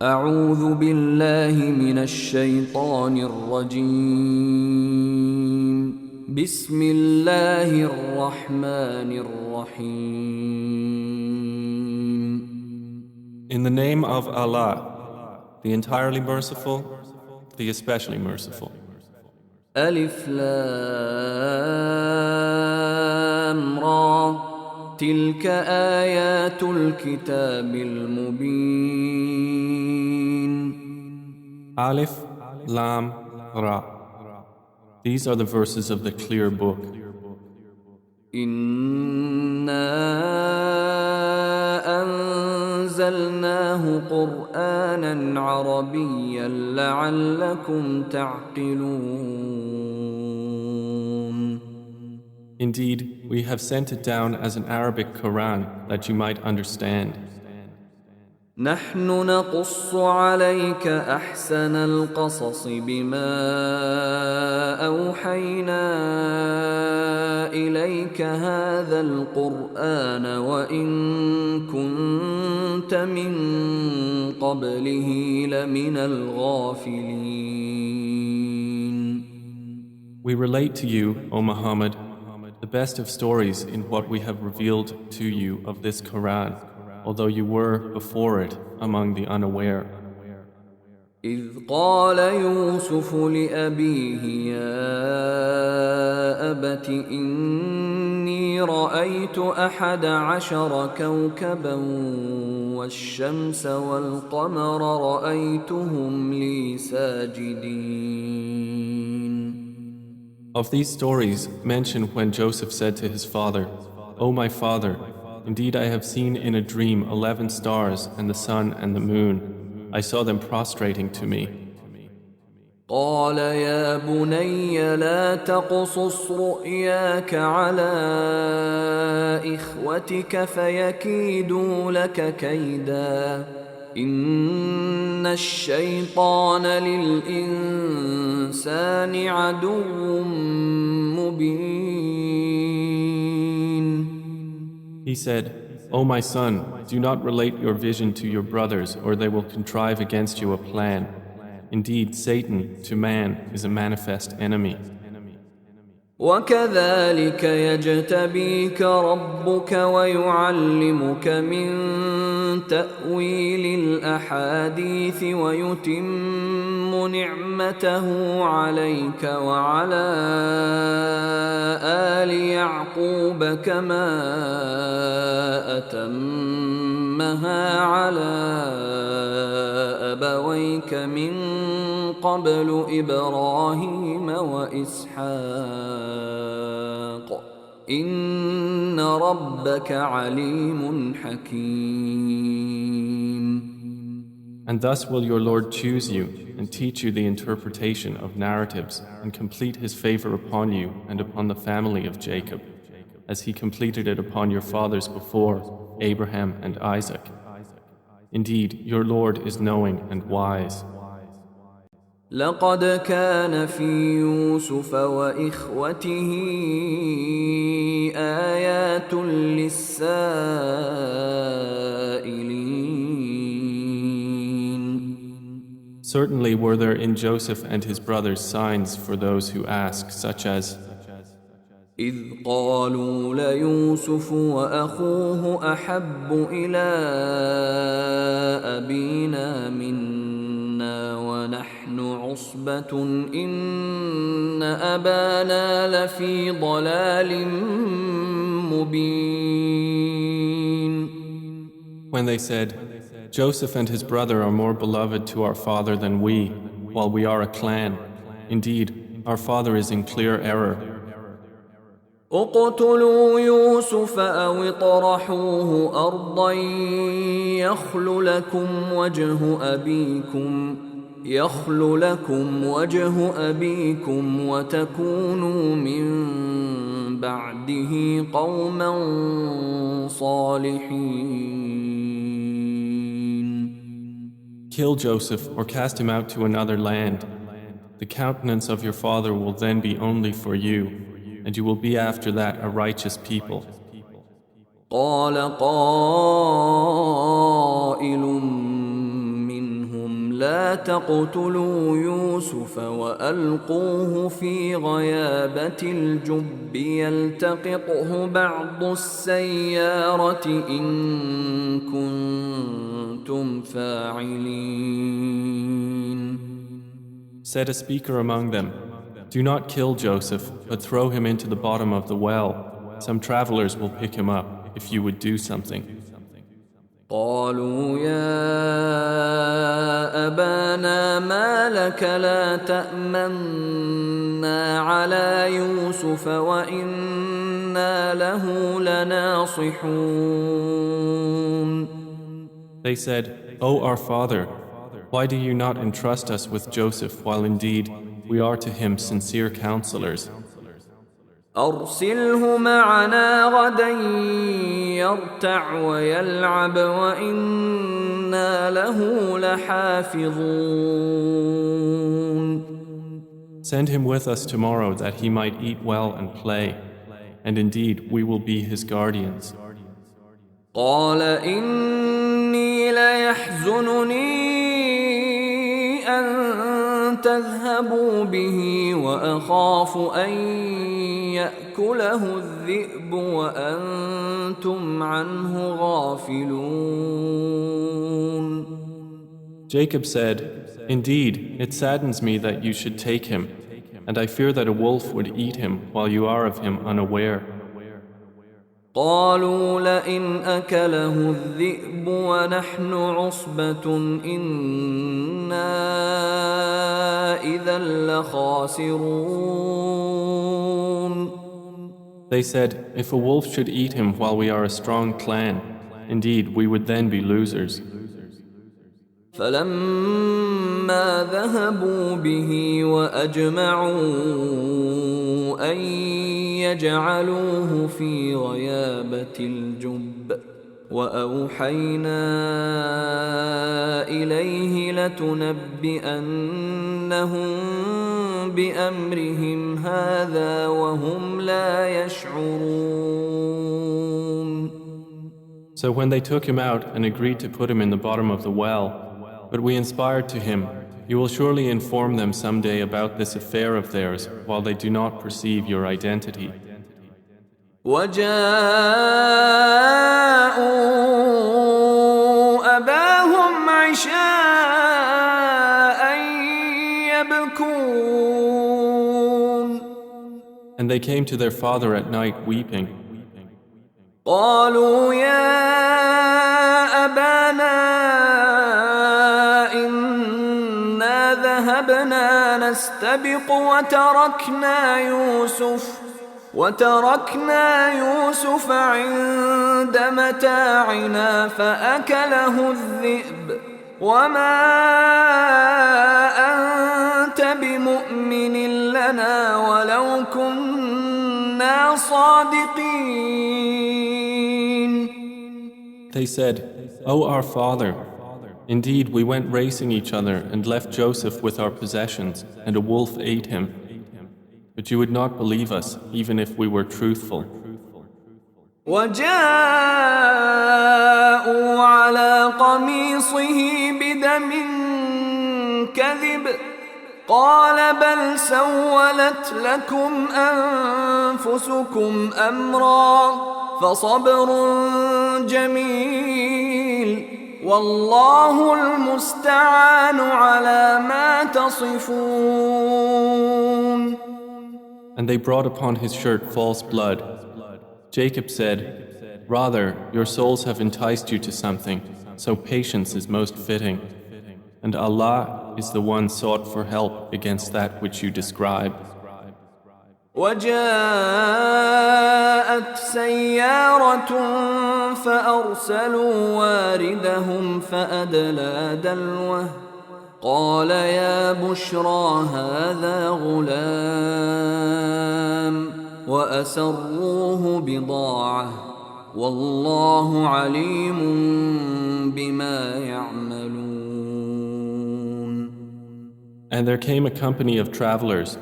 أعوذ بالله من الشيطان الرجيم بسم الله الرحمن الرحيم In the name of Allah, the entirely merciful, the especially merciful. ألف لام را تلك آيات الكتاب المبين Alif, Lam, Ra. These are the verses of the clear book. إنا أنزلناه قرآنا عربيا لعلكم تعقلون Indeed, we have sent it down as an Arabic Quran that you might understand. نحن نقص عليك أحسن القصص بما أوحينا إليك هذا القرآن وإن كنت من قبله لمن الغافلين. We relate to you, O Muhammad, the best of stories in what we have revealed to you of this Quran, although you were before it among the unaware. إذ قال يوسف لأبيه يا أبت إني رأيت 11 كوكبا والشمس والقمر رأيتهم لي ساجدين. Of these stories, mention when Joseph said to his father, O my father, indeed I have seen in a dream 11 stars and the sun and the moon. I saw them prostrating to me. قال يا بني لا تقصص رؤياك على إخوتك فيكيدوا لك كيدا إن الشيطان للإنسان عدو مبين. He said, O my son, do not relate your vision to your brothers, or they will contrive against you a plan. Indeed, Satan, to man, is a manifest enemy. وكذلك يجتبيك ربك ويعلمك من تأويل الأحاديث ويتم نعمته عليك وعلى آل يعقوب كما أتمها على أبويك من قبل إبراهيم وإسحاق إن ربك عليم حكيم. And thus will your Lord choose you and teach you the interpretation of narratives and complete his favor upon you and upon the family of Jacob, as he completed it upon your fathers before, Abraham and Isaac. Indeed, your Lord is knowing and wise. لقد كان في يوسف وإخوته آيات للسائلين. Certainly were there in Joseph and his brothers signs for those who ask, such as, إذ قالوا ليوسف وأخوه أحب إلى أبينا منا ونحن عصبة إن أبانا لفي ضلال مبين. when they said, Joseph and his brother are more beloved to our father than we, while we are a clan. Indeed, our father is in clear error. اقتلوا يوسف أو اطرحوه أرضا يخل لكم وجه أبيكم وتكونوا من بعده قوما صالحين. Kill Joseph or cast him out to another land. The countenance of your father will then be only for you, and you will be after that a righteous people. قال قائل لا تقتلوا يوسف وألقوه في غيابة الجب يلتقطه بعض السيارة إن كنتم فاعلين. Said a speaker among them, "Do not kill Joseph, but throw him into the bottom of the well. Some travelers will pick him up if you would do something." قالوا يا أبانا ما لك لا تأمنا على يوسف وإنا له لناصحون. They said, "O our father, why do you not entrust us with Joseph while indeed we are to him sincere counselors? أرسله معنا غدا يرتع ويلعب وإنا له لحافظون. Send him with us tomorrow that he might eat well and play, and indeed we will be his guardians." قال إني ليحزنني أن تذهبوا به وأخاف أن يأكله الذئب وأنتم عنه غافلون. Jacob said, "Indeed, it saddens me that you should take him, and I fear that a wolf would eat him while you are of him unaware." قالوا لئن أكله الذئب ونحن عصبة إنا إذا لخاسرون. They said, "If a wolf should eat him while we are a strong clan, indeed we would then be losers." فلما ذهبوا به وأجمعوا أن يجعلوه في غيابة الجب وأوحينا إليه لتنبئنهم بأمرهم هذا وهم لا يشعرون. So when they took him out and agreed to put him in the bottom of the well, but we inspired to him, "You will surely inform them someday about this affair of theirs while they do not perceive your identity." وجاءوا أباهم عشاء يبكون. And they came to their father at night weeping. قالوا يا أبانا إنا ذهبنا نستبق وتركنا يوسف عند متاعنا فأكله الذئب وما أنت بمؤمن لنا ولو كنا صادقين. They said, "O our father, indeed we went racing each other and left Joseph with our possessions, and a wolf ate him. But you would not believe us, even if we were truthful." وجاءوا على قميصه بدم كذب قال بل سولت لكم أنفسكم أمرا فصبر جميل والله المستعان على ما تصفون. And they brought upon his shirt false blood. Jacob said, "Rather, your souls have enticed you to something, so patience is most fitting. And Allah is the one sought for help against that which you describe." وجاءت سيارة فأرسلوا واردهم فأدلى دلوه قال يا بشرى هذا غلام وأسروه بضاعة والله عليم بما يعملون. And there came a company of travelers.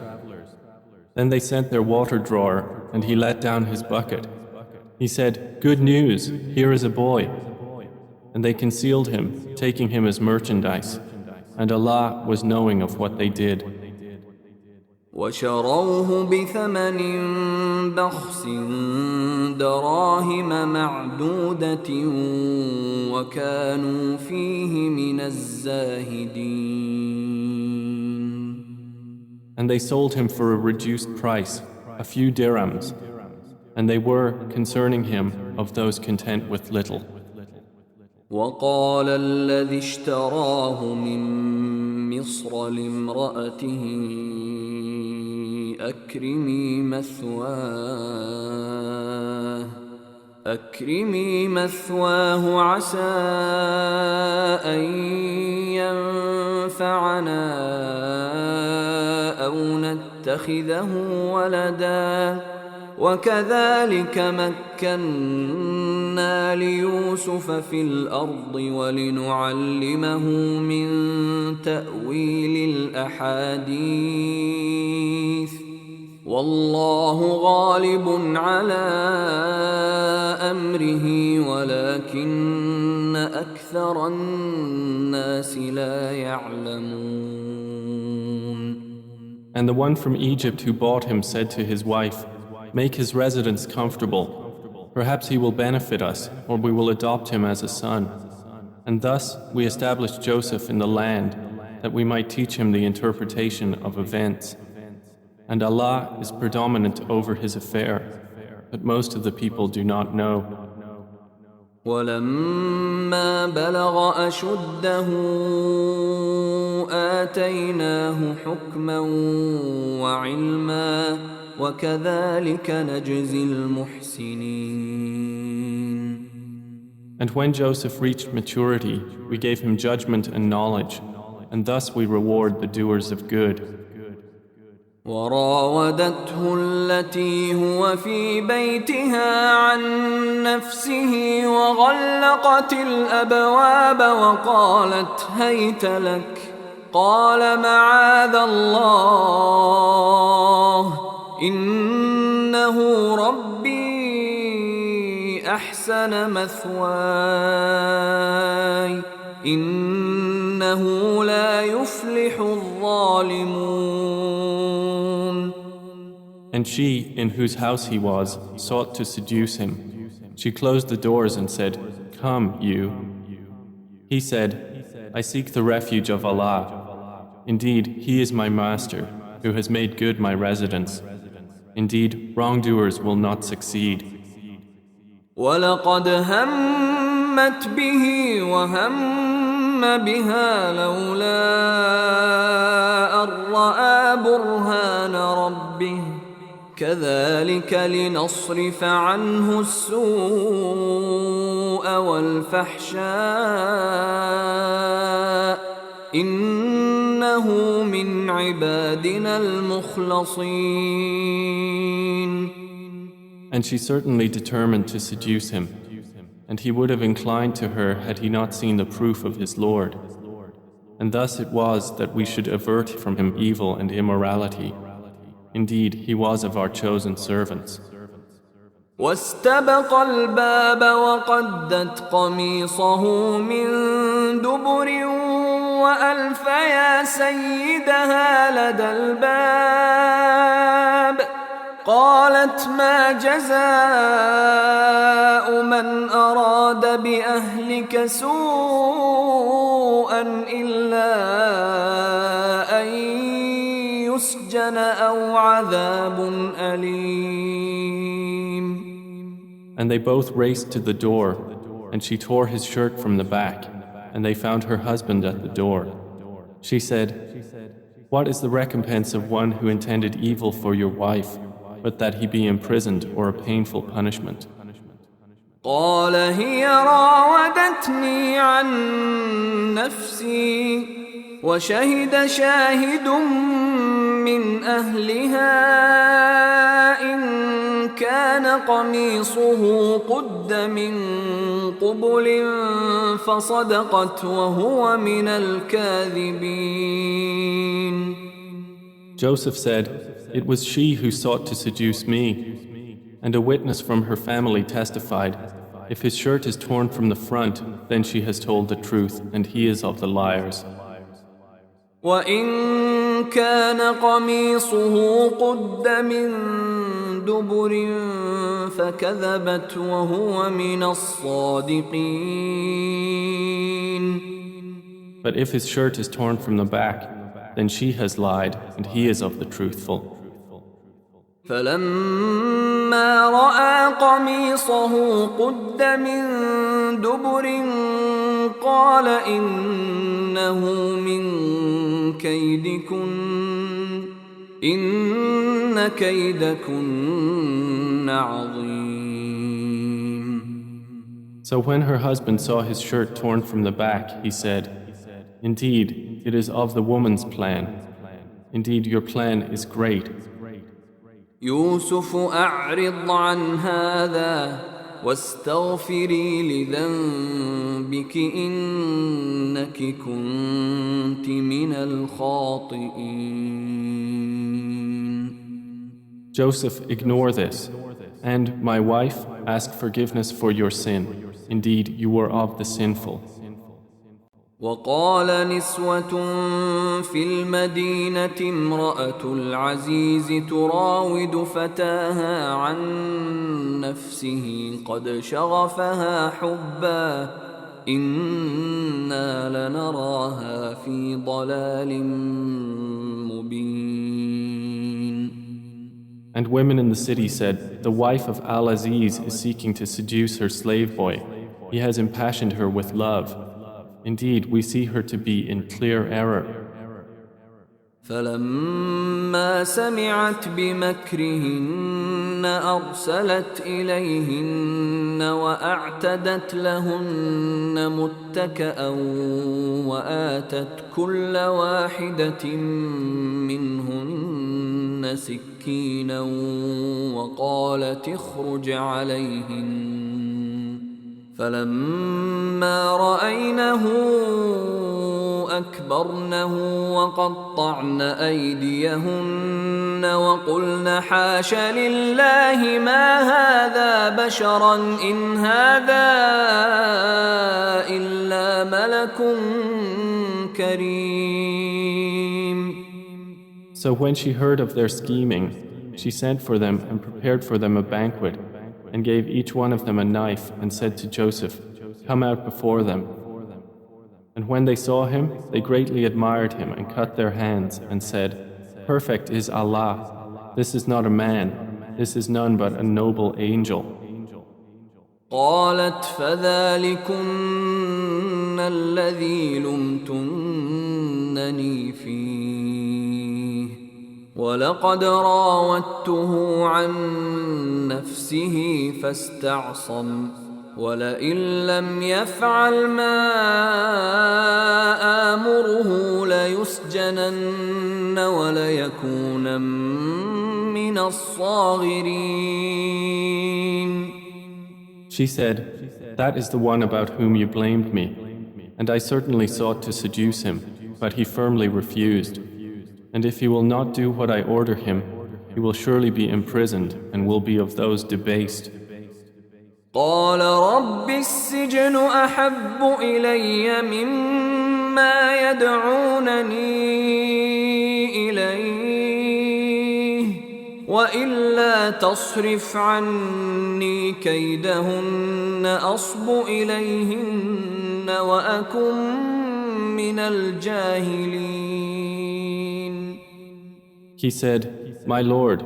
Then they sent their water drawer, and he let down his bucket. He said, "Good news, here is a boy." And they concealed him, taking him as merchandise. and Allah was knowing of what they did. وشروه بثمن بخس دراهم معدودة وكانوا فيه من الزاهدين. And they sold him for a reduced price, a few dirhams, and they were, concerning him, of those content with little. وقال الذي اشتراه من مصر لامرأته أكرمي مثواه عسى أن ينفعنا أو نتخذه ولدا وكذلك مكنا ليوسف في الأرض ولنعلمه من تأويل الأحاديث والله غالب على أمره ولكن أكثر الناس لا يعلمون. And the one from Egypt who bought him said to his wife, "Make his residence comfortable. Perhaps he will benefit us, or we will adopt him as a son." And thus we established Joseph in the land, that we might teach him the interpretation of events. And Allah is predominant over his affair, but most of the people do not know. ولما بلغ أشده آتيناه حكما وعلما وكذلك نجزي المحسنين. And when Joseph reached maturity, we gave him judgment and knowledge, and thus we reward the doers of good. وراودته التي هو في بيتها عن نفسه وغلقت الأبواب وقالت هيت لك قال معاذ الله إنه ربي أحسن مثواي إنه لا يفلح الظالمون. And she, in whose house he was, sought to seduce him. She closed the doors and said, "Come, you." He said, "I seek the refuge of Allah. Indeed, He is my master, who has made good my residence. Indeed, wrongdoers will not succeed." وَلَقَدْ هَمَّتْ بِهِ وَهَمَّ بِهَا لَوْلَا أَن رَّأَىٰ بُرْهَانَ رَبِّهِ كَذَلِكَ لِنَصْرِفَ عَنْهُ السُّوءَ وَالْفَحْشَاءَ إِنَّهُ مِنْ عِبَادِنَا الْمُخْلَصِينَ. And she certainly determined to seduce him, and he would have inclined to her had he not seen the proof of his Lord. And thus it was that we should avert from him evil and immorality. Indeed, he was of our chosen servants. واستبق الباب وقدت قميصه من دبر وألف يا سيدها لدى الباب قالت ما جزاء من أراد بأهلك سوءا إلا أن يسجن أو عذاب أليم. And they both raced to the door, and she tore his shirt from the back, and they found her husband at the door. She said, "What is the recompense of one who intended evil for your wife, but that he be imprisoned or a painful punishment?" قال هي راودتني عن نفسي وشهد شاهد من أهلها إن كان قميصه قد من قبل فصدقت وهو من الكاذبين. Joseph said, "It was she who sought to seduce me." And a witness from her family testified, "If his shirt is torn from the front, then she has told the truth, and he is of the liars." وإن كان قميصه قد من دبر فكذبت وهو من الصادقين. But if his shirt is torn from the back, then she has lied, and he is of the truthful. فلما رأى قميصه قد من دبر قال إنه من كيدكن إن كيدكن عظيم. So when her husband saw his shirt torn from the back, he said, "Indeed, it is of the woman's plan. Indeed, your plan is great." يوسف أعرض عن هذا واستغفري لذنبك إنك كنت من الخاطئين. Joseph, ignore this. And, my wife, ask forgiveness for your sin. Indeed, you were of the sinful. وقال نسوة في المدينة امرأة العزيز تراود فتاها عن نفسه قد شغفها حبا إنا لنراها في ضلال مبين. And women in the city said, "The wife of Al-Aziz is seeking to seduce her slave boy. He has impassioned her with love. Indeed, we see her to be in clear error." فلما سمعت بمكرهن أرسلت إليهن وأعتدت لهن متكأ وآتت كل واحدة منهن سكينا وقالت اخرج عليهن فلما رأينه أكبرنه وقطعن أيديهن وقلن حاش لله ما هذا بشرا إن هذا إلا ملك كريم. So when she heard of their scheming, she sent for them and prepared for them a banquet, and gave each one of them a knife, and said to Joseph, "Come out before them." And when they saw him, they greatly admired him and cut their hands, and said, "Perfect is Allah. This is not a man. This is none but a noble angel." قالت فذلكن الذي لمتنني فيه ولقد راودته عن نفسه فاستعصم ولئن لم يفعل ما آمره ليسجنن وليكونن من الصاغرين. She said, "That is the one about whom you blamed me, and I certainly sought to seduce him, but he firmly refused. And if he will not do what I order him, he will surely be imprisoned and will be of those debased." قال رب السجن أحب إلي مما يدعونني إليه وإلا تصرف عني كيدهن أصب إليهن وأكن من الجاهلين. He said, "My Lord,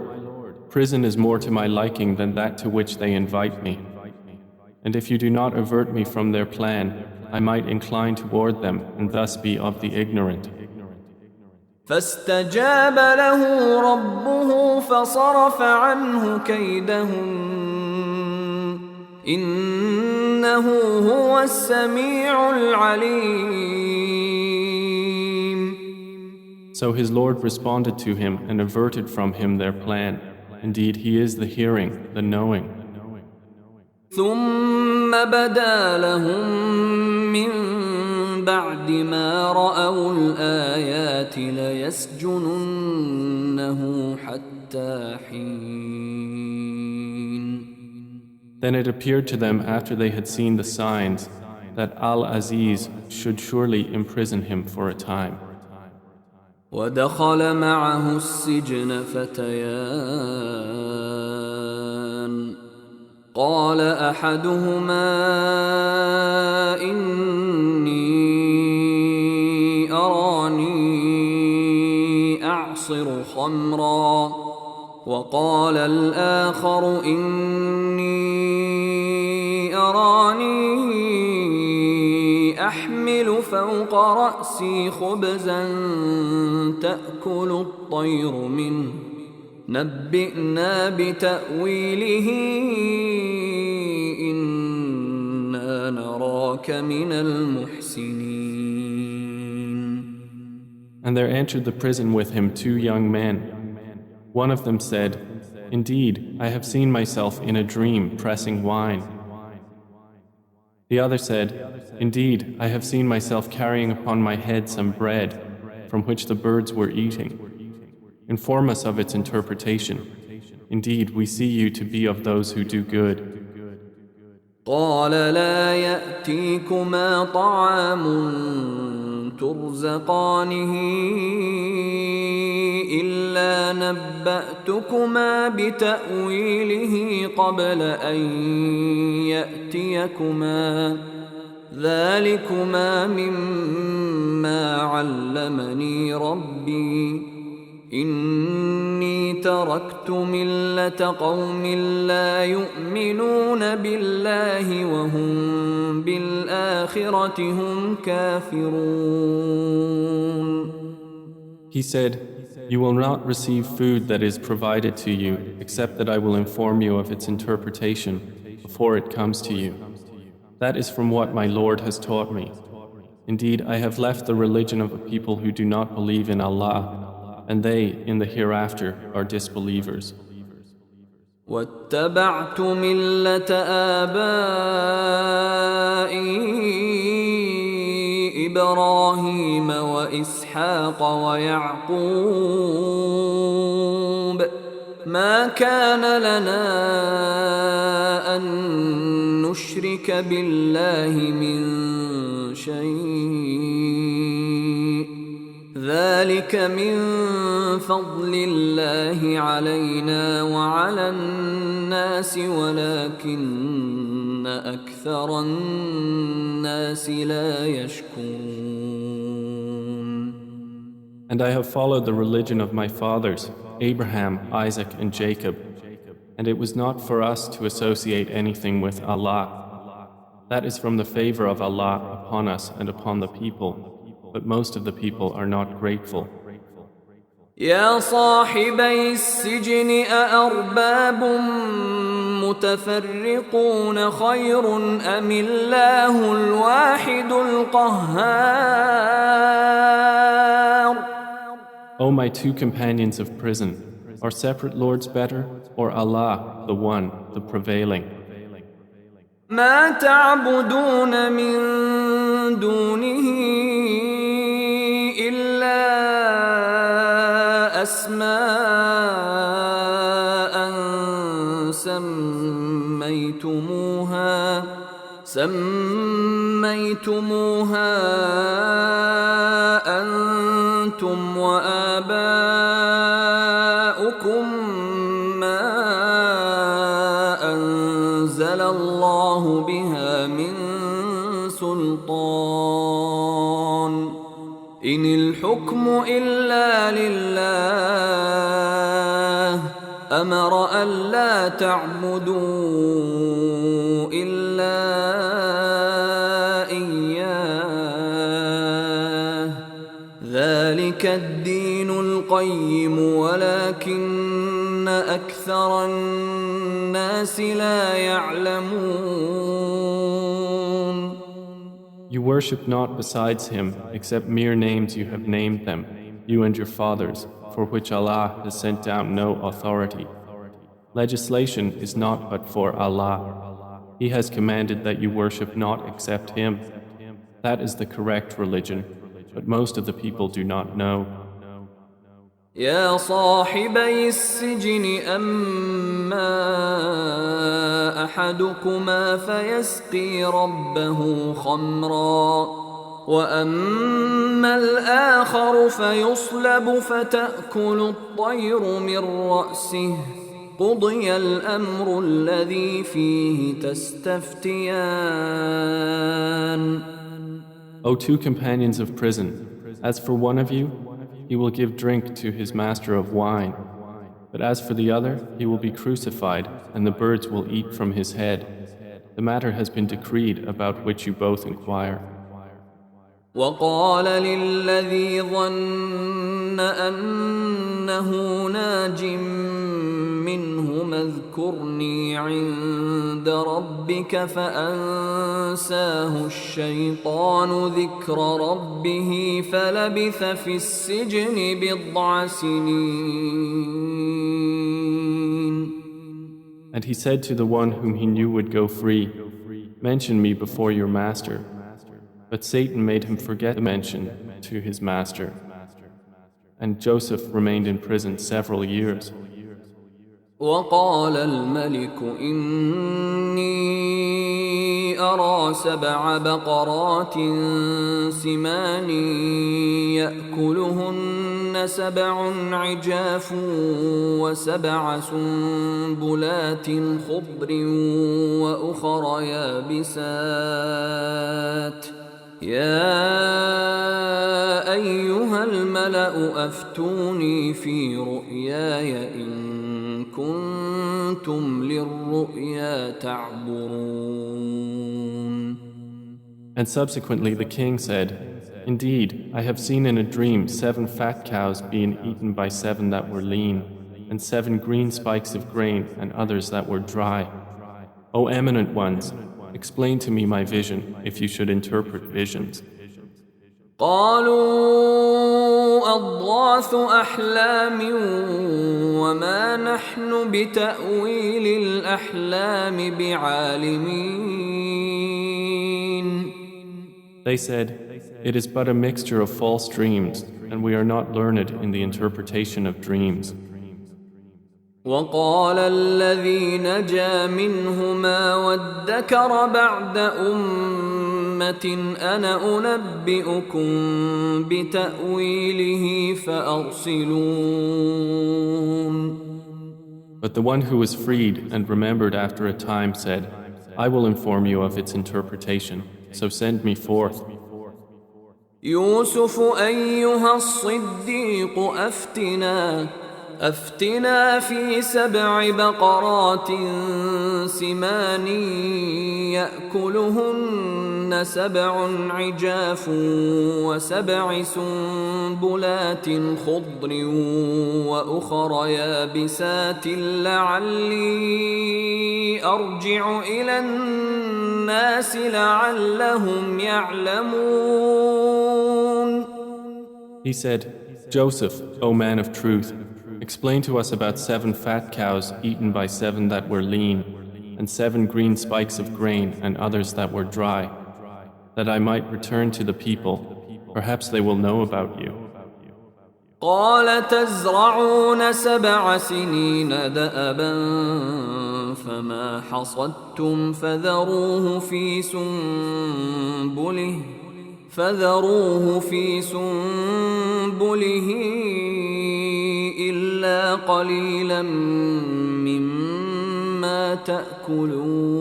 prison is more to my liking than that to which they invite me. And if you do not avert me from their plan, I might incline toward them and thus be of the ignorant." فاستجاب له ربه فصرف عنه كيدهن إنه هو السميع العليم. So his Lord responded to him and averted from him their plan. Indeed, he is the hearing, the knowing. ثم بدا لهم من بعد ما رأوا الآيات ليسجننه حتى حين. Then it appeared to them after they had seen the signs that Al-Aziz should surely imprison him for a time. ودخل معه السجن فتيان قال أحدهما إني أراني أعصر خمرا وقال الآخر إني أراني أحمل فوق رأسي خبزا تأكل الطير منه نبئنا بتأويله إنا نراك من المحسنين. And there entered the prison with him 2 young men. One of them said, "Indeed, I have seen myself in a dream pressing wine." The other said, "Indeed, I have seen myself carrying upon my head some bread from which the birds were eating. Inform us of its interpretation. Indeed, we see you to be of those who do good." قال لا يأتيكما طعام ترزقانه إلا نبأتكما بتأويله قبل أن يأتيكما ذلكما مما علمني ربي إني تركت ملة قوم لا يؤمنون بالله وهم بالآخرة هم كافرون. He said, "You will not receive food that is provided to you except that I will inform you of its interpretation before it comes to you. That is from what my Lord has taught me. Indeed, I have left the religion of a people who do not believe in Allah, and they, in the hereafter, are disbelievers." واتبعت ملة آبائي إبراهيم وإسحاق ويعقوب ما كان لنا أن نشرك بالله من شيء ذلك من فضل الله علينا وعلى الناس ولكن أكثر الناس لا يشكرون. And I have followed the religion of my fathers, Abraham, Isaac, and Jacob, and it was not for us to associate anything with Allah. That is from the favor of Allah upon us and upon the people, but most of the people are not grateful. يا صاحبي السجن أأرباب متفرقون خير أم الله الواحد القهار. O my 2 companions of prison, are separate lords better, or Allah, the one, the prevailing? ما تعبدون من دونه إلا أسماء سميتموها أنتم وآباؤكم ما أنزل الله بها من سلطان إن الحكم إلا لله أمر ألا تعبدوا إلا إياه ذلك الدين القيم ولكن أكثر الناس لا يعلمون. You worship not besides him except mere names you have named them, you and your fathers, for which Allah has sent down no authority. Legislation is not but for Allah. He has commanded that you worship not except him. That is the correct religion, but most of the people do not know. يا صاحبي السجن أما أحدكما فيسقي ربه خمرا وأما الآخر فيصلب فتأكل الطير من رأسه قضي الأمر الذي فيه تستفتيان. O two companions of prison, as for one of you, he will give drink to his master of wine. But as for the other, he will be crucified, and the birds will eat from his head. The matter has been decreed about which you both inquire. وقال للذي ظن أنه ناج منهما اذكرني عند ربك فأنساه الشيطان ذكر ربه فلبث في السجن بضع سنين. And he said to the one whom he knew would go free, "Mention me before your master." But Satan made him forget the mention to his master. And Joseph remained in prison several years. وقال الملك إني أرى 7 بقرات سمان يأكلهن 7 عجاف و7 سنبلات خضر وأخر يابسات يا أيها الملأ أفتوني في رؤياي إن كنتم للرؤيا تعبرون. And subsequently the king said, "Indeed, I have seen in a dream 7 fat cows being eaten by 7 that were lean, and 7 green spikes of grain and others that were dry. O eminent ones, explain to me my vision if you should interpret visions." قالوا أضغاث أحلام وما نحن بتأويل الأحلام بعالمين. They said, "It is but a mixture of false dreams, and we are not learned in the interpretation of dreams." وقال الذي نجا منهما وادكر بعد أمة أنا أنبئكم بتأويله فأرسلون. But the one who was freed and remembered after a time said, "I will inform you of its interpretation, so send me forth." يوسف أيها الصديق أفتنا في 7 بقرات سمان يأكلهن 7 عجاف و7 سنبلات خضر وأخر يابسات لعلي أرجع إلى الناس لعلهم يعلمون. He said, "Joseph, O man of truth, explain to us about 7 fat cows eaten by 7 that were lean, and 7 green spikes of grain and others that were dry, that I might return to the people. Perhaps they will know about you." قال تزرعون 7 سنين دأبا فما حصدتم فذروه في سنبله إلا قليلا مما تأكلون.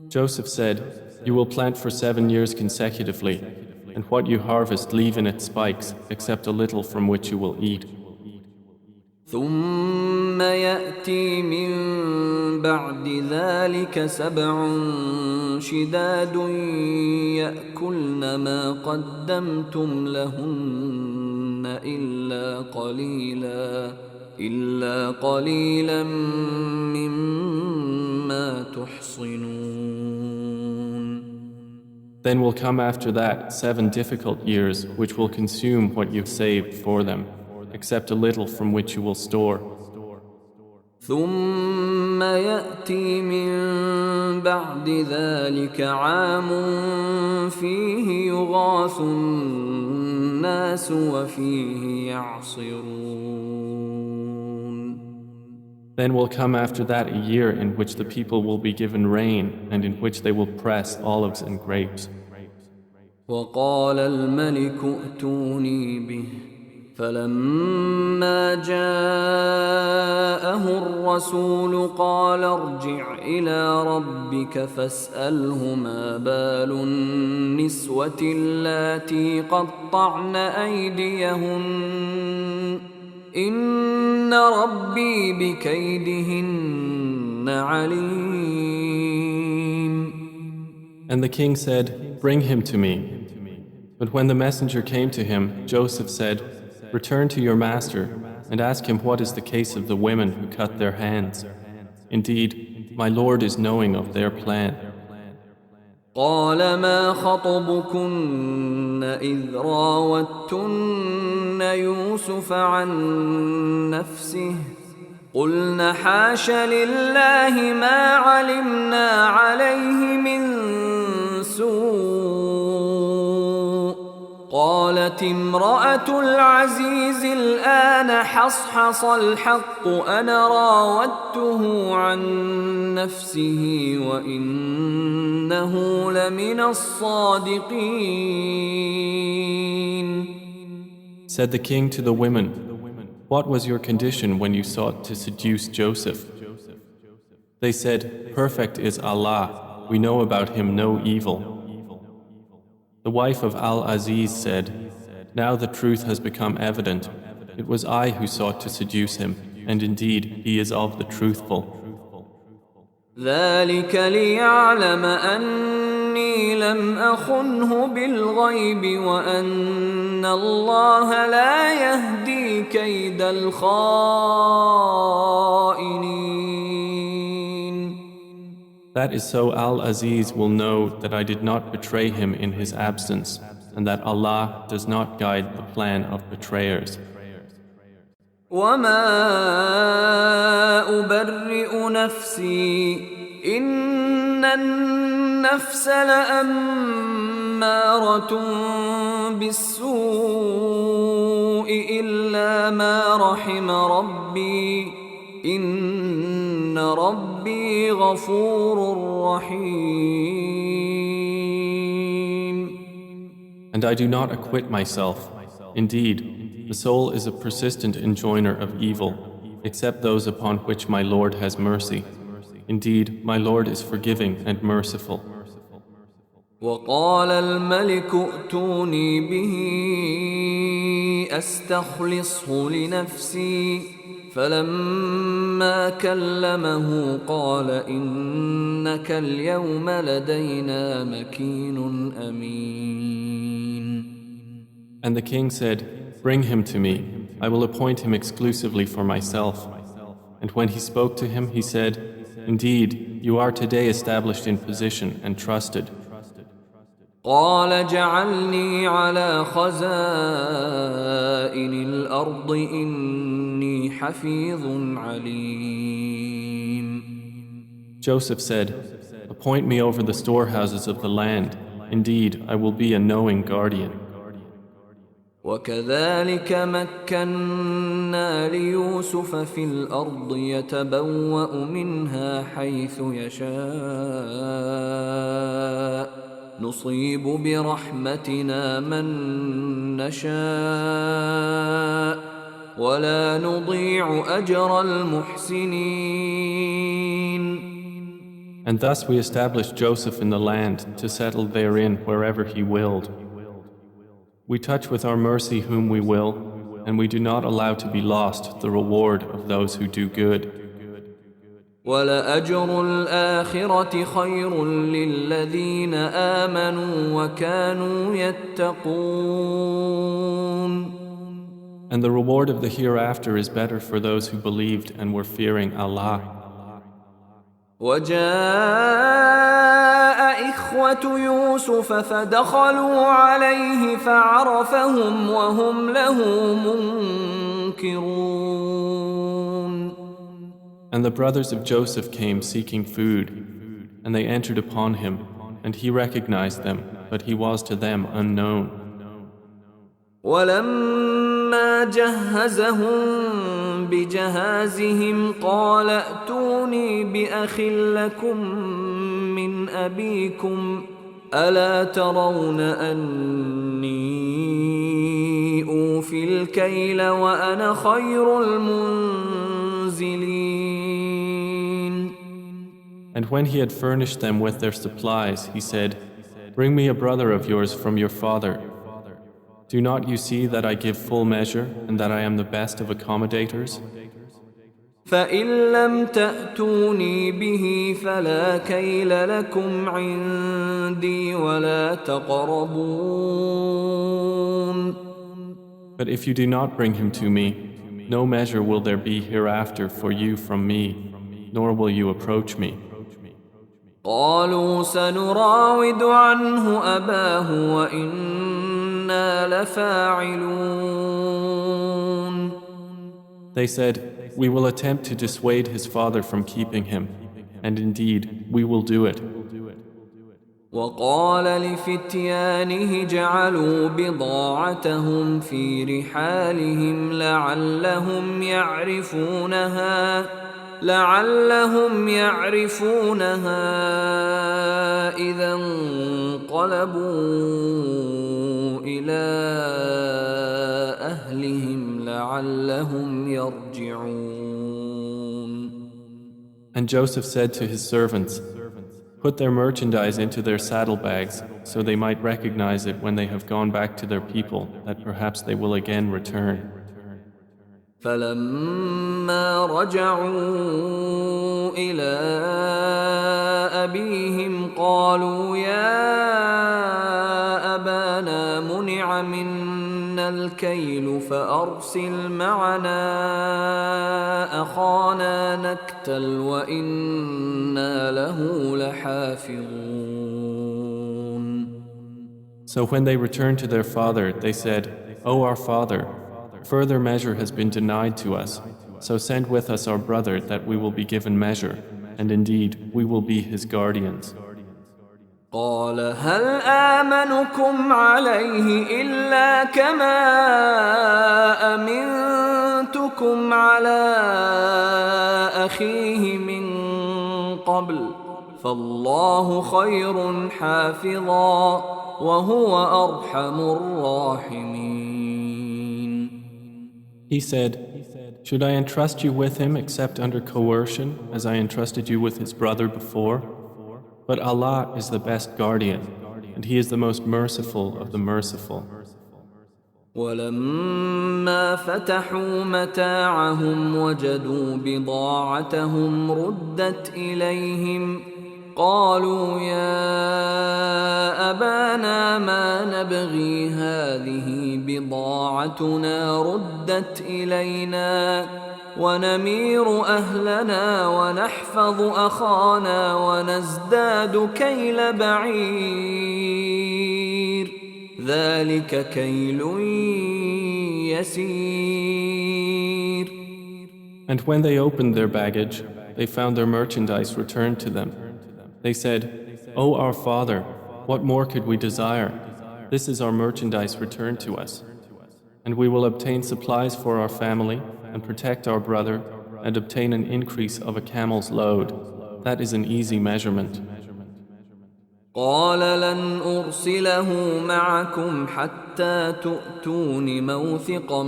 Joseph said, "You will plant for 7 years consecutively, and what you harvest leave in its spikes, except a little from which you will eat. ثم يأتي من بعد ذلك 7 شداد يأكلن ما قدمتم لهن إلا قليلا مما تحصنون. Then will come after that 7 difficult years which will consume what you've saved for them, except a little from which you will store. ثم يأتي من بعد ذلك عام فيه يغاث الناس وفيه يعصرون. Then will come after that a year in which the people will be given rain and in which they will press olives and grapes. وقال الملك ائتوني به فلما جاءه الرسول قال ارجع إلى ربك فاسأله ما بال النسوة اللاتي قطعن أيديهن إن ربي بكيدهن عليم. And the king said, "Bring him to me." But when the messenger came to him, Joseph said, "Return to your master and ask him what is the case of the women who cut their hands. Indeed, my Lord is knowing of their plan." قال ما خطبكن إذ راوتن يوسف عن نفسه قلن حاش لله ما علمنا عليه من سوء قالت امرأة العزيز الآن حصحص الحق أنا راودته عن نفسه وإنه لمن الصادقين. Said the king to the women, "What was your condition when you sought to seduce Joseph?" They said, "Perfect is Allah, we know about him no evil." The wife of Al-Aziz said, "Now the truth has become evident. It was I who sought to seduce him, and indeed he is of the truthful." ذلك ليعلم أني لم أخنه بالغيب وأن الله لا يهدي كيد الخائنين. That is so Al-Aziz will know that I did not betray him in his absence, and that Allah does not guide the plan of betrayers. وما أبرئ نفسي إن النفس لأمارة بالسوء إلا ما رحم ربي إن ربي غفور رحيم. And I do not acquit myself. Indeed, the soul is a persistent enjoiner of evil, except those upon which my Lord has mercy. Indeed, my Lord is forgiving and merciful. وقال الملك ائتوني به أستخلصه لنفسي فلما كلمه قال إنك اليوم لدينا مكين أمين. And the king said, "Bring him to me. I will appoint him exclusively for myself." And when he spoke to him, he said, "Indeed, you are today established in position and trusted." قال جعلني على خزائن الأرض إني حفيظ عليم. Joseph said, "Appoint me over the storehouses of the land. Indeed, I will be a knowing guardian." وكذلك مكنا ليوسف في الأرض يتبوأ منها حيث يشاء نصيب برحمتنا من نشاء ولا نضيع أجر المحسنين. And thus we established Joseph in the land to settle therein wherever he willed. We touch with our mercy whom we will, and we do not allow to be lost the reward of those who do good. وَلَأَجْرُ الْآخِرَةِ خَيْرٌ لِلَّذِينَ آمَنُوا وَكَانُوا يَتَّقُونَ. And the reward of the hereafter is better for those who believed and were fearing Allah. وَجَاءَ إِخْوَةُ يُوسُفَ فَدَخَلُوا عَلَيْهِ فَعَرَفَهُمْ وَهُمْ لَهُ مُنْكِرُونَ. And the brothers of Joseph came seeking food, and they entered upon him, and he recognized them, but he was to them unknown. وَلَمَّا فلما جهزهم بجهازهم قال ائتوني بأخ لكم من أبيكم ألا ترون أني أوفي الكيل وأنا خير المنزلين. And when he had furnished them with their supplies, he said, "Bring me a brother of yours from your father. Do not you see that I give full measure and that I am the best of accommodators? فإن لم تأتوني به فلا كيل لكم عندي ولا تقربون." But if you do not bring him to me, no measure will there be hereafter for you from me, nor will you approach me. قالوا سنراود عنه أباه وإنا لفاعلون. They said, "We will attempt to dissuade his father from keeping him, and indeed we will do it." وقال لفتيانه جعلوا بضاعتهم في رحالهم لعلهم يعرفونها إذا انقلبوا إلى أهلهم لعلهم يرجعون. And Joseph said to his servants, "Put their merchandise into their saddlebags, so they might recognize it when they have gone back to their people, that perhaps they will again return." فلما رجعوا إلى أبيهم قالوا يا أبانا منع منا الكيل فأرسل معنا أخانا نكتل وإنا له لحافظون. So when they returned to their father, they said, "O our father, further measure has been denied to us, so send with us our brother that we will be given measure, and indeed we will be his guardians." قال هل آمنكم عليه إلا كما أمنتكم على أخيه من قبل فالله خير حافظا وهو أرحم الراحمين. He said, "Should I entrust you with him except under coercion, as I entrusted you with his brother before? But Allah is the best guardian, and He is the most merciful of the merciful." ولما فتحوا متاعهم وجدوا بضاعتهم ردت إليهم قالوا يا أبانا ما نبغي هذه بضاعتنا ردت إلينا ونمير أهلنا ونحفظ أخانا ونزداد كيل بعير ذلك كيل يسير. And when they opened their baggage, they found their merchandise returned to them. They said, "O our father, what more could we desire? This is our merchandise returned to us. And we will obtain supplies for our family and protect our brother and obtain an increase of a camel's load. That is an easy measurement." قال لن أرسله معكم حتى تؤتون موثقا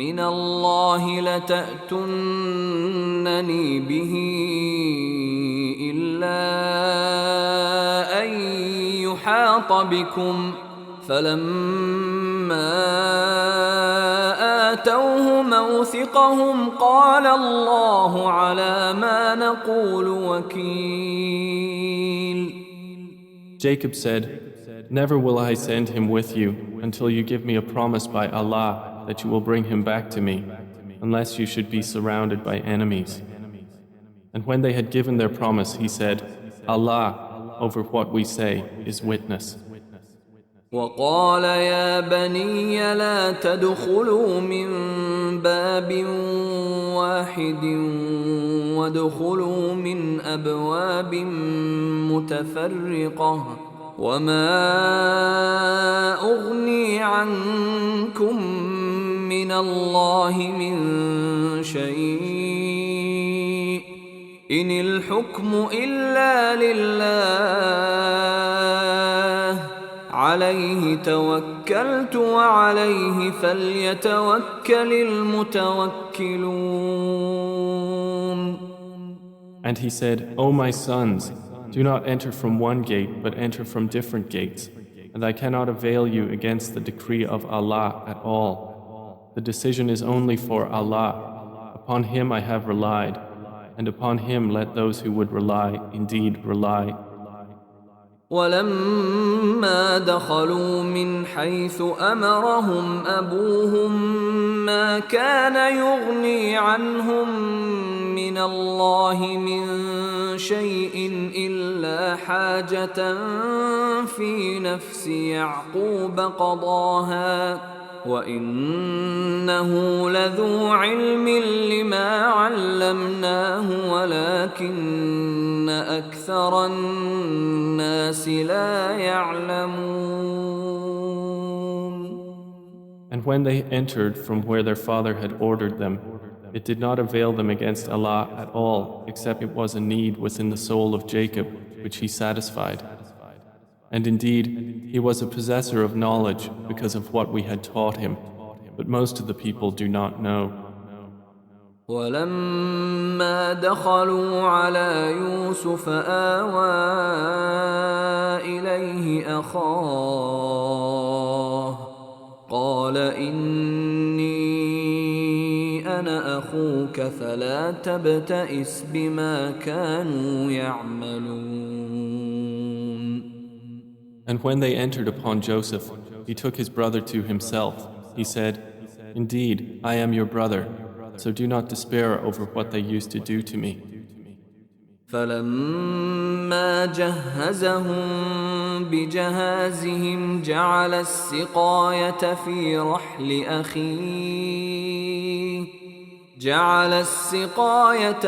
من الله لتأتونني به إلا أن يحاط بكم فلما آتوه موثقهم قال الله على ما نقول وكيل. Jacob said, "Never will I send him with you until you give me a promise by Allah that you will bring him back to me, unless you should be surrounded by enemies." And when they had given their promise, he said, "Allah, over what we say, is witness." وقال يا بني لا تدخلوا من باب واحد وادخلوا من أبواب متفرقة وما أغني عنكم من الله من شيء إن الحكم إلا لله عليه توكلت وعليه فليتوكل المتوكلون. And he said, O my sons, do not enter from one gate, but enter from different gates, and I cannot avail you against the decree of Allah at all. The decision is only for Allah. Upon Him I have relied, and upon Him let those who would rely indeed rely. ولما دخلوا من حيث أمرهم أبوهم ما كان يغني عنهم من الله من شيء إلا حاجة في نفس يعقوب قضاها وإنه لذو علم لما علمناه ولكن أكثر الناس لا يعلمون. And when they entered from where their father had ordered them, it did not avail them against Allah at all, except it was a need within the soul of Jacob, which he satisfied. And indeed, he was a possessor of knowledge because of what we had taught him, but most of the people do not know. ولما دخلوا على يوسف آوى إليه أخاه قال إني أنا أخوك فلا تبتئس بما كانوا يعملون. And when they entered upon Joseph, he took his brother to himself. He said, Indeed, I am your brother, so do not despair over what they used to do to me. فلما جهزهم بجهازهم جعل السقاية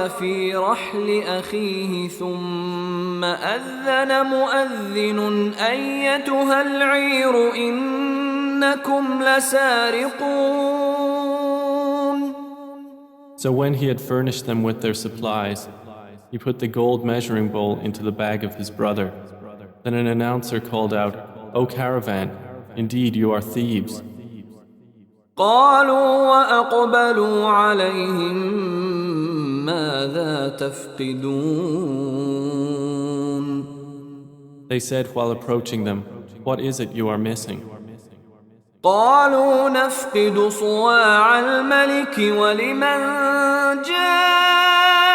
في رحل أخيه ثم أذن مؤذن أيتها العير إنكم لسارقون. So when he had furnished them with their supplies, he put the gold measuring bowl into the bag of his brother. Then an announcer called out, O caravan, indeed you are thieves. قالوا وأقبلوا عليهم ماذا تفقدون. They said while approaching them, What is it you are missing? قالوا نفقد صواع الملك ولمن جاء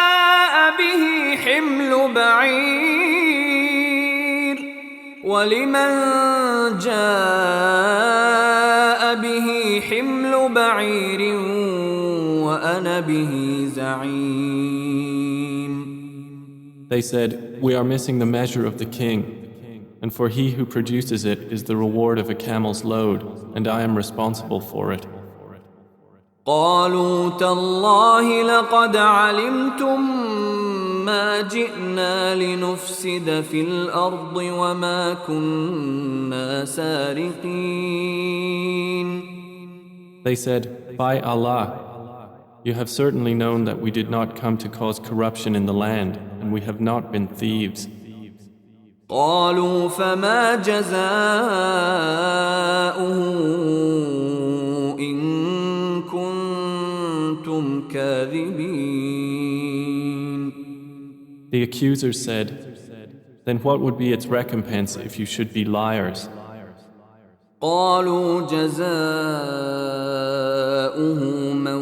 به حمل بعير وأنا به زعيم. They said, We are missing the measure of the king, and for he who produces it is the reward of a camel's load, and I am responsible for it. قالوا تالله لقد علمتم ما جئنا لنفسد في الأرض وما كنا سارقين. They said, By Allah, you have certainly known that we did not come to cause corruption in the land, and we have not been thieves. قالوا فما جزاؤه إن كنتم كاذبين. The accusers said, Then what would be its recompense if you should be liars? قالوا جزاؤه من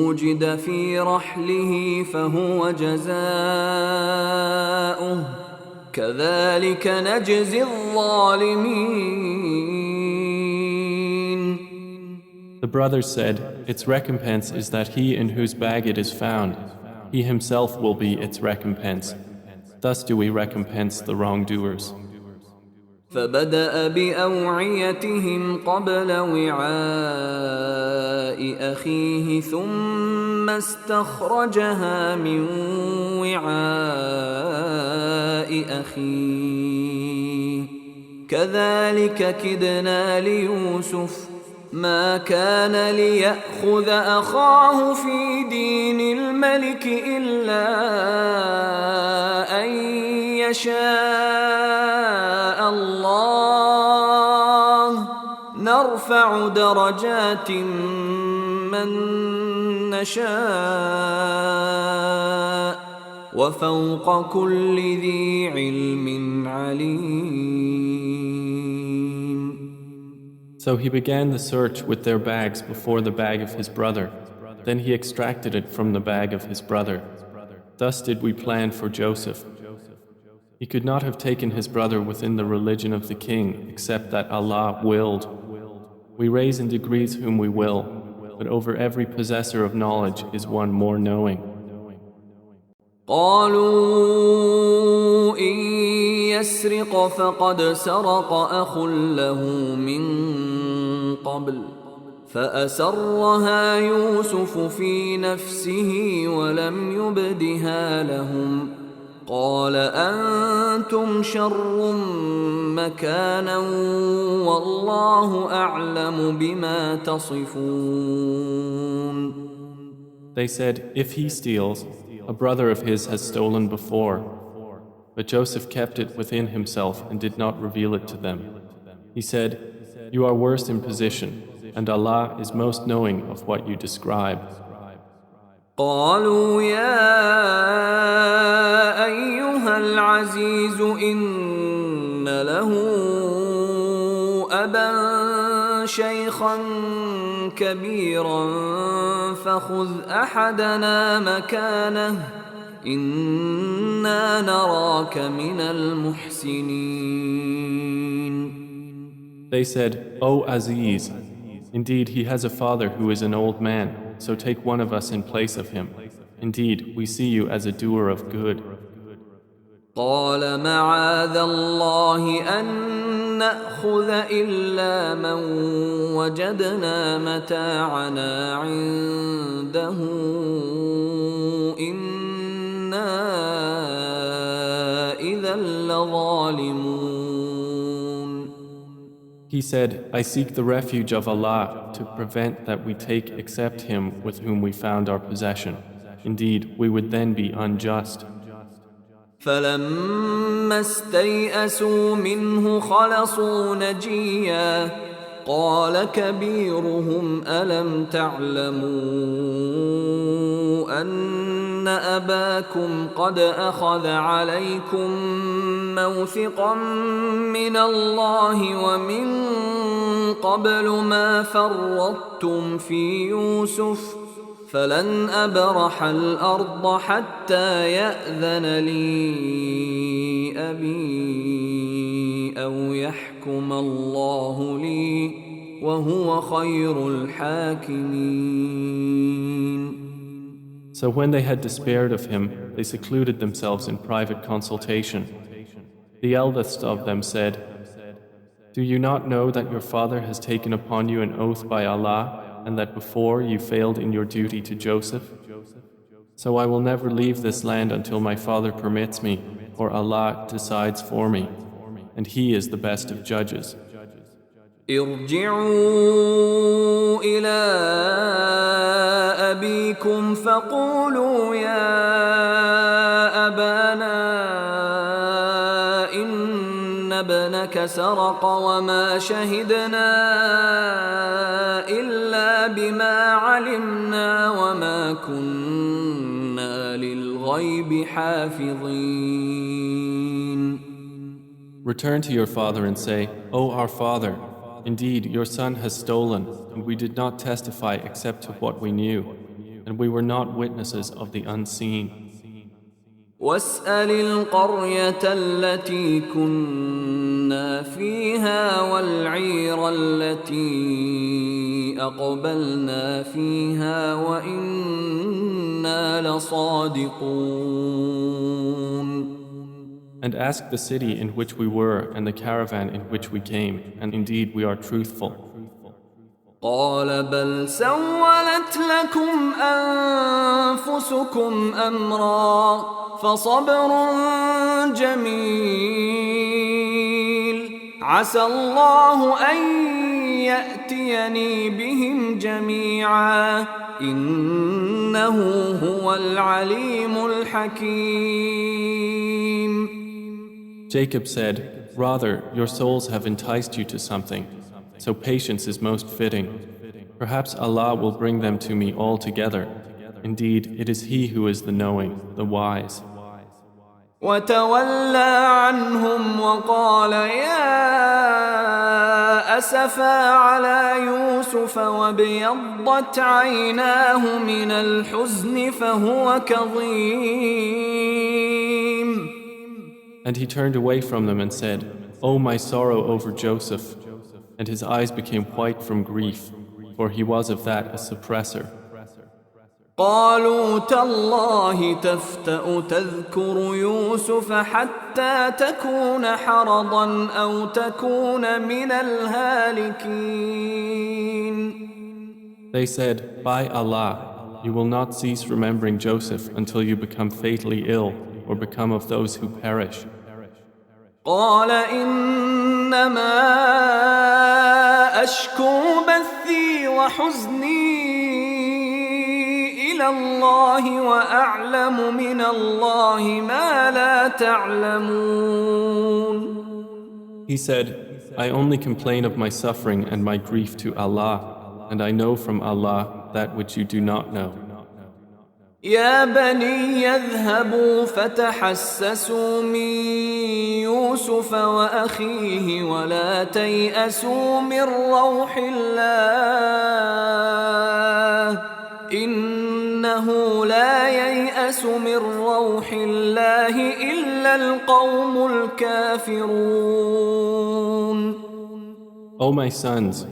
وجد في رحله فهو جزاؤه كذلك نجزي الظالمين. The brothers said, Its recompense is that he in whose bag it is found, he himself will be its recompense. Thus do we recompense the wrongdoers. فبدأ بأوعيتهم قبل وعاء أخيه ثم استخرجها من وعاء أخيه كذلك كدنا ليوسف ما كان ليأخذ أخاه في دين الملك إلا أن يشاء الله نرفع درجات من نشاء وفوق كل ذي علم عليم. So he began the search with their bags before the bag of his brother. Then he extracted it from the bag of his brother. Thus did we plan for Joseph. He could not have taken his brother within the religion of the king except that Allah willed. We raise in degrees whom we will, but over every possessor of knowledge is one more knowing. قالوا إن يسرق فقد سرق أخ له من قبل فأسرها يوسف في نفسه ولم يبدها لهم قال أنتم شر مكانا والله أعلم بما تصفون. They said, if he steals, a brother of his has stolen before. But Joseph kept it within himself and did not reveal it to them. He said, you are worst in position, and Allah is most knowing of what you describe. قالوا يا أيها العزيز إن له أبا شيخا كبيرا فخذ أحدنا مكانه إنا نراك من المحسنين. They said, O Aziz, indeed he has a father who is an old man, so take one of us in place of him. Indeed, we see you as a doer of good. قال معاذ الله أن نأخذ إلا من وجدنا متاعنا عنده إنا إذا لظالمون. He said, I seek the refuge of Allah to prevent that we take except him with whom we found our possession. Indeed, we would then be unjust. فلما استيئسوا منه خلصوا نجيا قال كبيرهم ألم تعلموا أن أباكم قد أخذ عليكم موثقا من الله ومن قبل ما فرطتم في يوسف فلن أبرح الأرض حتى يأذن لي أبي أو يحكم الله لي وهو خير الحاكمين. So when they had despaired of him, they secluded themselves in private consultation. The eldest of them said, do you not know that your father has taken upon you an oath by Allah and that before you failed in your duty to Joseph? So I will never leave this land until my father permits me or Allah decides for me, and He is the best of judges. ارجعوا إلى أبيكم فقولوا يا أبانا إن ابنك سرق وما شهدنا إلا بما علمنا وما كنا للغيب حافظين. Return to your father and say, O our father, indeed your son has stolen, and we did not testify except to what we knew, and we were not witnesses of the unseen. واسأل القرية التي كنا فيها والعير التي أقبلنا فيها وإنا لصادقون. And ask the city in which we were and the caravan in which we came, and indeed we are truthful. قال بل سولت لكم أنفسكم أمرا فصبر جميل عسى الله أن يأتيني بهم جميعا إنه هو العليم الحكيم. Jacob said, "Rather, your souls have enticed you to something, so patience is most fitting. Perhaps Allah will bring them to me all together. Indeed, it is He who is the knowing, the wise." وتولى عنهم وقال يا أسفا على يوسف وابيضت عيناه من الحزن فهو كظيم. And he turned away from them and said, "O my sorrow over Joseph," and his eyes became white from grief, for he was of that a suppressor. قالوا تالله تفتأ تذكر يوسف حتى تكون حرضا أو تكون من الهالكين. They said, "By Allah, you will not cease remembering Joseph until you become fatally ill or become of those who perish." قال إنما أشكو بثي وحزني إلى الله وأعلم من الله ما لا تعلمون. He said, "I only complain of my suffering and my grief to Allah, and I know from Allah that which you do not know." يا بني يذهبوا فتحسسوا من يوسف وأخيه ولا تيأسوا من روح الله إنه لا ييأس من روح الله إلا القوم الكافرون. O my sons,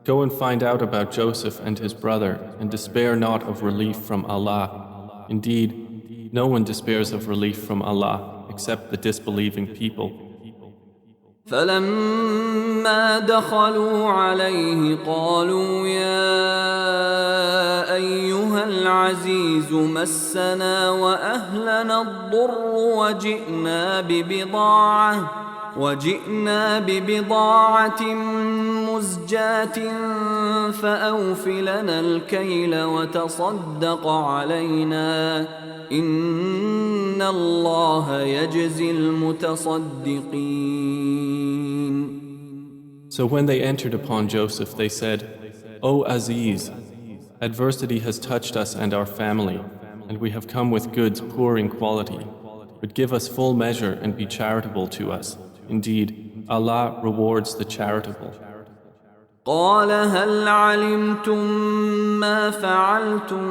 go and find out about Joseph and his brother, and despair not of relief from Allah. Indeed, no one despairs of relief from Allah except the disbelieving people. فلما دخلوا عليه قالوا يا أيها العزيز مسنا وأهلنا الضر وجئنا ببضاعة مزجاة فأوف لنا الكيل وتصدق علينا إن الله يجزي المتصدقين. So when they entered upon Joseph, they said, "O Aziz, adversity has touched us and our family, and we have come with goods poor in quality. But give us full measure and be charitable to us. Indeed, Allah rewards the charitable." قال هل علمتم ما فعلتم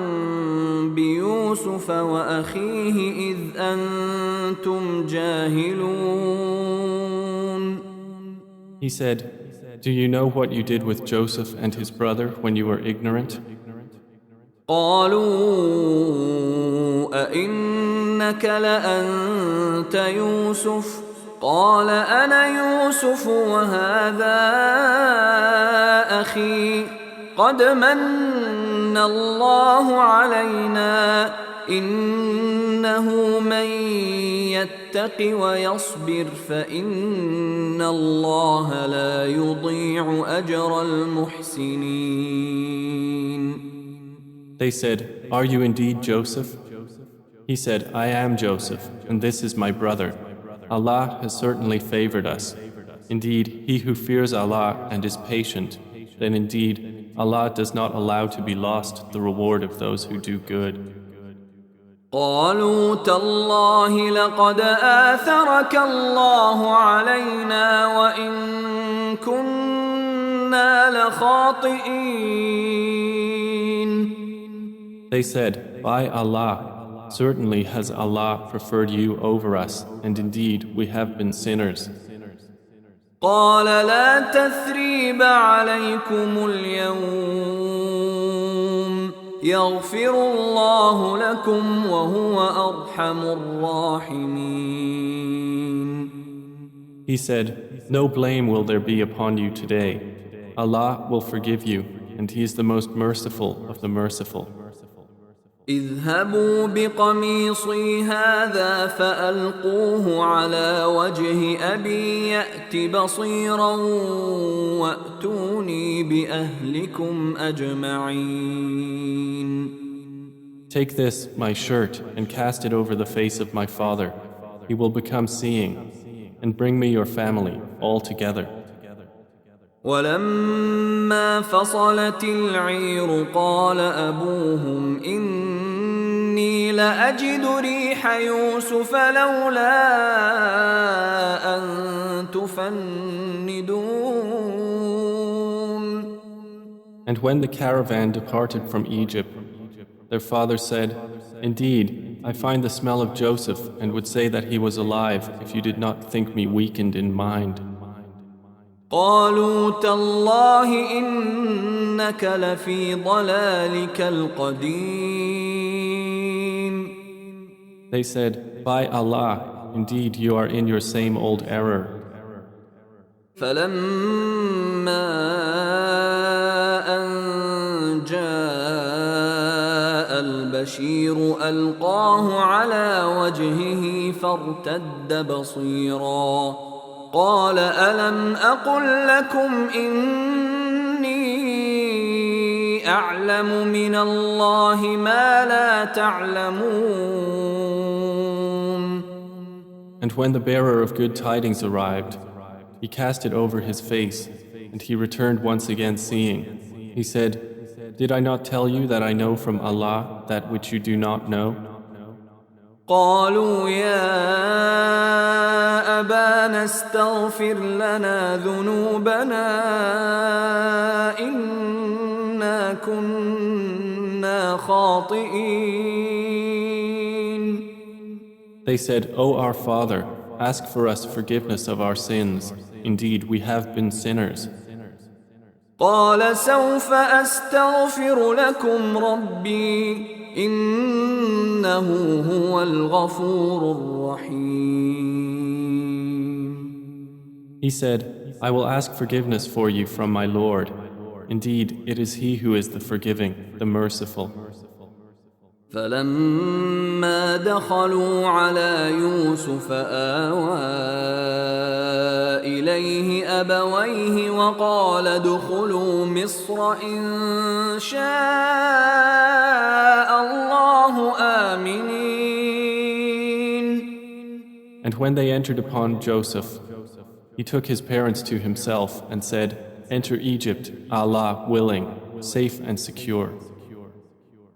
بيوسف وأخيه إذ أنتم جاهلون. He said, "Do you know what you did with Joseph and his brother when you were ignorant?" قالوا أئنك لأنت يوسف قال أنا يوسف وهذا أخي قد من الله علينا إنه من يتق ويصبر فإن الله لا يضيع أجر المحسنين. They said, "Are you indeed Joseph?" He said, "I am Joseph, and this is my brother. Allah has certainly favored us. Indeed, he who fears Allah and is patient, then indeed Allah does not allow to be lost the reward of those who do good." قالوا تالله لقد آثرك الله علينا وإن كنا لخاطئين. They said, "By Allah, certainly has Allah preferred you over us, and indeed we have been sinners." قال لا تثريب عليكم اليوم يغفر الله لكم وهو أرحم الراحمين. He said, "No blame will there be upon you today. Allah will forgive you, and He is the most merciful of the merciful. اذهبوا بقميصي هذا فألقوه على وجه أبي يأت بصيرا وأتوني بأهلكم أجمعين. Take this, my shirt, and cast it over the face of my father. He will become seeing, and bring me your family all together. ولما فصلت العير قال أبوهم إني لأجد ريح يوسف لولا أن تفندون. And when the caravan departed from Egypt, their father said, Indeed, I find the smell of Joseph and would say that he was alive if you did not think me weakened in mind. قالوا تالله إنك لفي ضلالك القديم. They said, By Allah, indeed you are in your same old error. فلما أن جاء البشير ألقاه على وجهه فارتد بصيرا قال ألم أقل لكم إني أعلم من الله ما لا تعلمون. And when the bearer of good tidings arrived, he cast it over his face, and he returned once again seeing. He said, Did I not tell you that I know from Allah that which you do not know? قالوا يا أبانا استغفر لنا ذنوبنا إنا كنا خاطئين. They said, O our Father, ask for us forgiveness of our sins. Indeed, we have been sinners. قال سوف أستغفر لكم ربي إنه هو الغفور الرحيم. He said, I will ask forgiveness for you from my Lord. Indeed, it is He who is the forgiving, the merciful. فلما دخلوا على يوسف آوى إليه أبويه وقال ادخلوا مصر إن شاء الله آمنين. And when they entered upon Joseph, he took his parents to himself and said, Enter Egypt, Allah willing, safe and secure.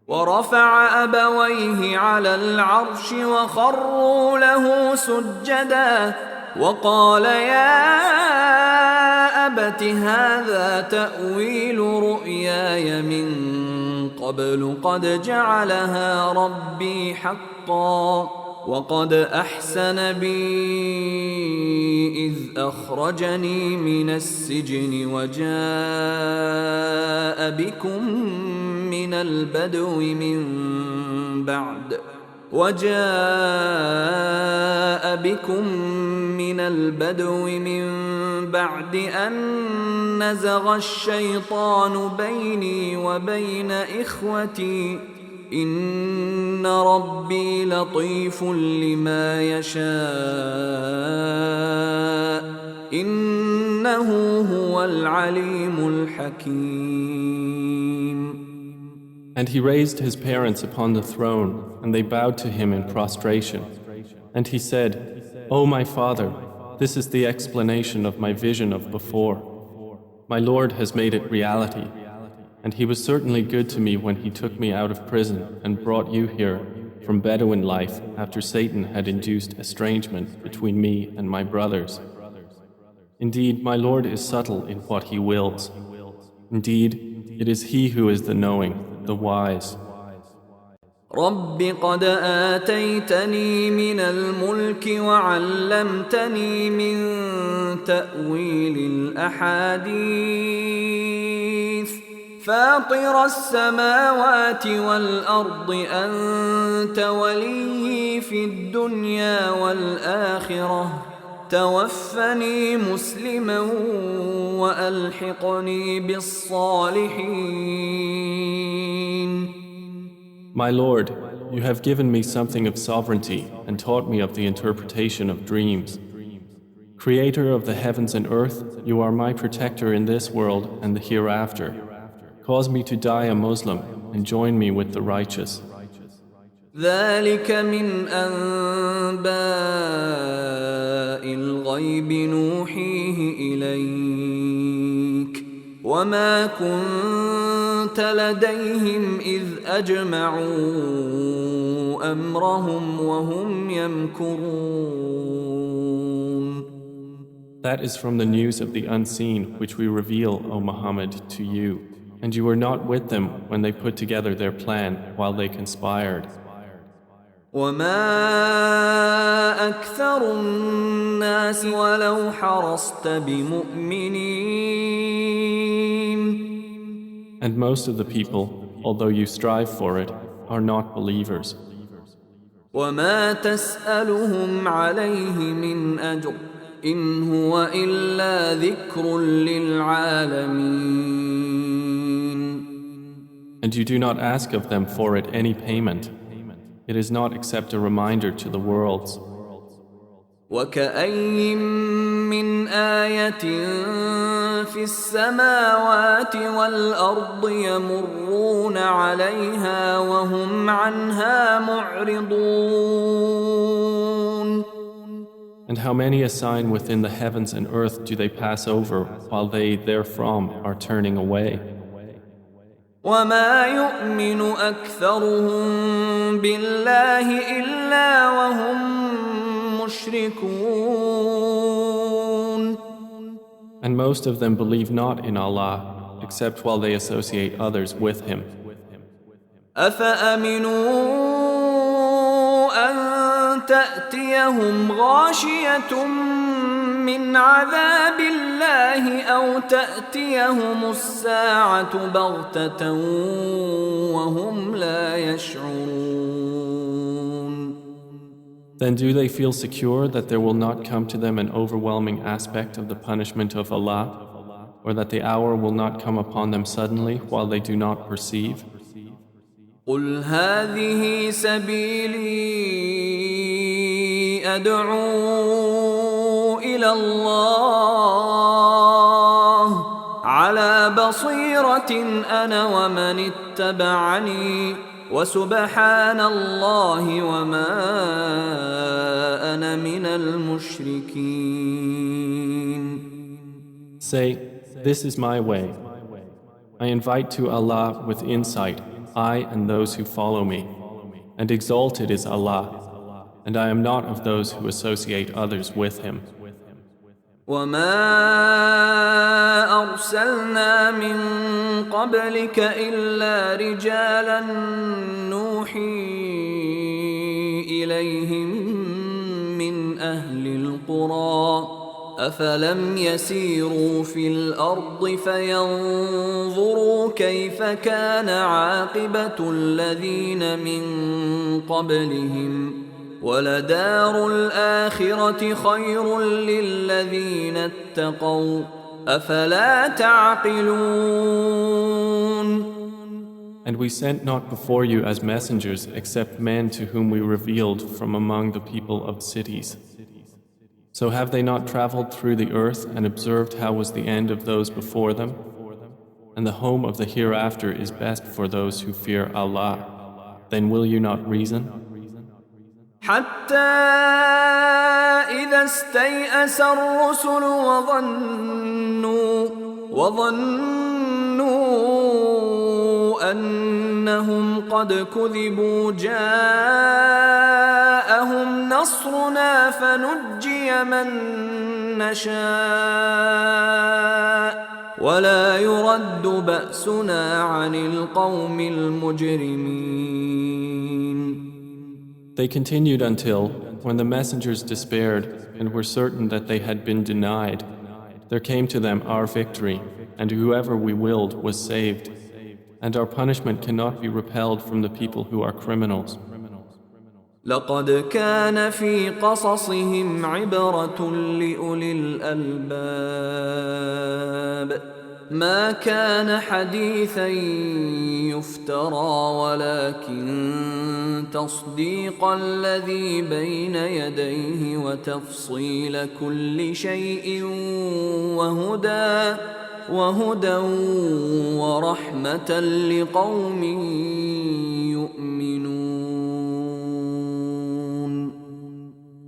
ورفع أبويه على العرش وخروا له سجدا وقال يا أبت هذا تأويل رؤياي من قبل قد جعلها ربي حقا وقد أحسن بي إذ أخرجني من السجن وجاء بكم من البدو من بعد أن نزغ الشيطان بيني وبين إخوتي إن ربي لطيف لما يشاء إنه هو العليم الحكيم. And he raised his parents upon the throne, and they bowed to him in prostration. And he said, O my father, this is the explanation of my vision of before. My Lord has made it reality, and he was certainly good to me when he took me out of prison and brought you here from Bedouin life after Satan had induced estrangement between me and my brothers. Indeed, my Lord is subtle in what he wills. Indeed, it is he who is the knowing, the wise. رب قد آتيتني من الملك وعلمتني من تأويل الأحاديث فاطر السماوات والأرض أنت ولي في الدنيا والآخرة توفني مسلما وألحقني بالصالحين. My Lord, you have given me something of sovereignty and taught me of the interpretation of dreams. Creator of the heavens and earth, you are my protector in this world and the hereafter. Cause me to die a Muslim and join me with the righteous. ذلك من أنباء الغيب نوحيه إليك وما كنت لديهم إذ أجمعوا أمرهم وهم يمكرون. That is from the news of the unseen which we reveal, O Muhammad, to you, and you were not with them when they put together their plan while they conspired. وما أكثر الناس ولو حرصت بمؤمنين. And most of the people, although you strive for it, are not believers. وما تسألهم عليه من أجر إن هو إلا ذكر للعالمين. And you do not ask of them for it any payment. It is not except a reminder to the worlds. وكأين من آية في السماوات والأرض يمرون عليها وهم عنها معرضون. And how many a sign within the heavens and earth do they pass over while they therefrom are turning away? وما يؤمن أكثرهم بالله إلا وهم مشركون. And most of them believe not in Allah except while they associate others with Him. أفأمنوا أن تأتيهم غاشية من عذاب الله أو تأتيهم الساعة بغتة وهم لا يشعرون. Then do they feel secure that there will not come to them an overwhelming aspect of the punishment of Allah, or that the hour will not come upon them suddenly while they do not perceive? قل هذه سبيلي أدعو إلى الله على بصيرة أنا ومن اتبعني وسبحان الله وما أنا من المشركين. Say, this is my way. I invite to Allah with insight, I and those who follow me, and exalted is Allah, and I am not of those who associate others with Him. وما أرسلنا من قبلك إلا رجالا نوحي إليهم من أهل القرى أفلم يسيروا في الأرض فينظروا كيف كان عاقبة الذين من قبلهم ولدار الآخرة خير للذين اتقوا أفلا تعقلون. And we sent not before you as messengers except men to whom we revealed from among the people of cities. So have they not traveled through the earth and observed how was the end of those before them? And the home of the hereafter is best for those who fear Allah. Then will you not reason? حتى إذا استيأس الرسل وظنوا أنهم قد كذبوا جاءهم نصرنا فنجي من نشاء ولا يرد بأسنا عن القوم المجرمين. They continued until, when the messengers despaired and were certain that they had been denied, there came to them our victory, and whoever we willed was saved, and our punishment cannot be repelled from the people who are criminals. لقد كان في قصصهم عبرة لأولي الألباب ما كان حديثا يفترى ولكن تصديق الذي بين يديه وتفصيل كل شيء وهدى ورحمة لقوم يؤمنون.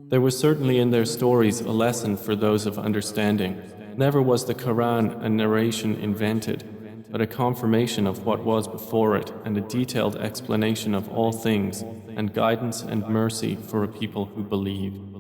There was certainly in their stories a lesson for those of understanding. Never was the Quran a narration invented, but a confirmation of what was before it and a detailed explanation of all things and guidance and mercy for a people who believe.